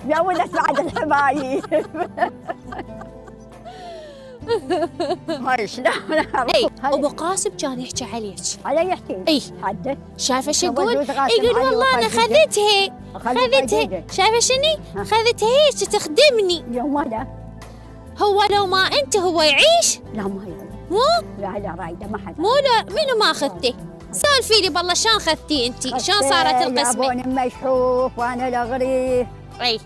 يا ولد بعد الحبايب. هاي شلون اي ابو قاسم كان يحكي عليك. علي يحكي؟ اي حده شايفه شو يقول؟ يقول والله انا خذتها. شايفه شني؟ خذتها هيك تخدمني. يوم ولا هو لو ما انت هو يعيش؟ لا ما يعيش. مو؟ لا رايده ما حد. مو لا منو ما اخذتي؟ سولفي لي بالله شلون اخذتي انت؟ شلون صارت القسمه؟ جابوني مشحوف وانا الاغري. اي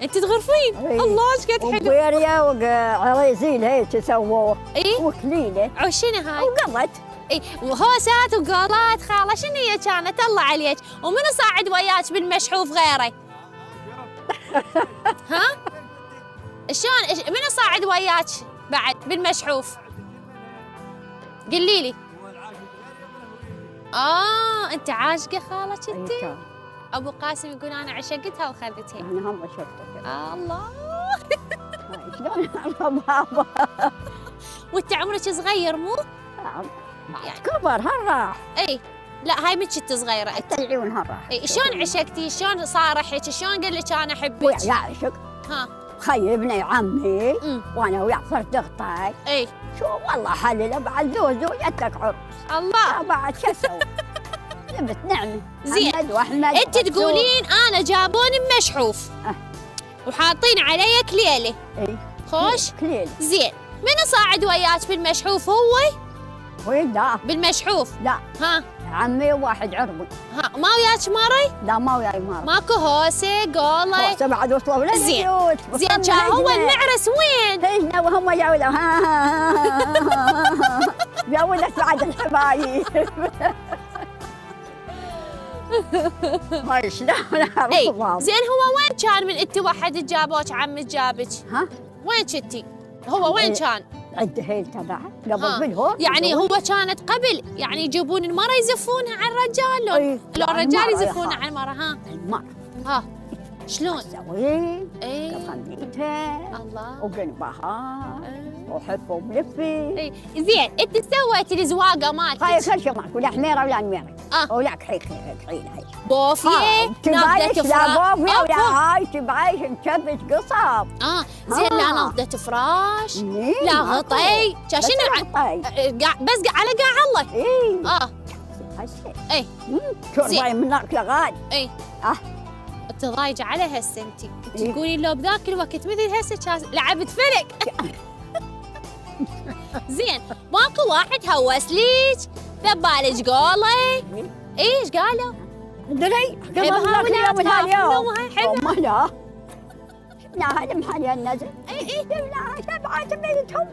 انت تغرفين؟ الله ايش قد حلو. وبيريا وعريزيل هيك سووه. اي وكليله. وشنو هاي؟ وقضت. اي وهوسات وقولات خاله شنو هي كانت الله عليك؟ ومنو صاعد وياك بالمشحوف غيري؟ ها؟ شلون منو صاعد وياك بعد بالمشحوف؟ قولي لي. انت عاشقه خالك انت؟ ابو قاسم يقول انا عشقتها وخذتها. انا هم عشقتها. الله. شلون بابا؟ وانت عمرك صغير مو؟ يعني كبر هالراح. اي لا هاي من كنت صغيره انت. العيون هالراح. اي شلون عشقتي؟ شلون صار حكي؟ شلون قال لك انا احبك؟ يا عشق. ها خي ابني عمي وانا وياه صرت اغطاي. اي شو والله حلله بعد زوجتك عرس. الله. بعد شو اسوي؟ جبت نعمه. زين محمد واحمد. انت تقولين انا جابوني بمشحوف وحاطين علي كليله. اي خوش كليله. زين منو صاعد وياك بالمشحوف؟ هو وين؟ لا بالمشحوف. لا ها عمي وواحد عربي. ها ما وياك مري؟ لا ما وياي مره. ماكو هوسه قولي؟ هوسه بعد وصلوا لنا زين زين كان هو المعرس وين؟ هجنا وهم يا ولد يا ولد بعد الحبايب. هاي شلون اي زين هو وين كان من انت واحد جابوك عمك جابك؟ ها؟ وين كنتي؟ هو وين كان؟ عند هيل تبعه قبل بالهون. يعني هو كانت قبل يعني يجيبون المرأة يزفونها على الرجال لو الرجال يزفونها على المرأة. ها المرأة ها شلون؟ سوين اي كفنيتها الله وقنبها وحفه وملفي. اي زين انت سويتي الزواقه مالتك؟ هاي كل شيء ماكو لا حميره ولا نميره. ولا كحيل هاي بوفيه نافذة لا فراش بوفيه ولا هاي تبعيش مشبك قصب. زين لا نافذة فراش لا غطي شنو بس على قاع الله. اي هالشيء اي شربي من هناك لغاد. اي انت ضايجه على هسه انت تقولي لو بذاك الوقت مثل هسه لعبت فلك. زين ماكو واحد هوس ليك ذبالك قولي؟ ايش قالوا؟ دري حبها ولا اليوم حبها؟ لا شفناها لمحالي النزل. اي شفناها شبعة بنتهم.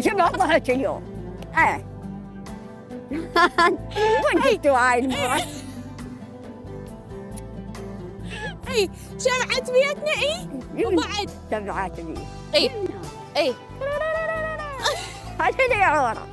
شبعة ضحك اليوم. وين جبتوا هاي المرأة؟ اي شبعت بيتنا. اي وبعد شبعات بي. اي هذه اللي عورة.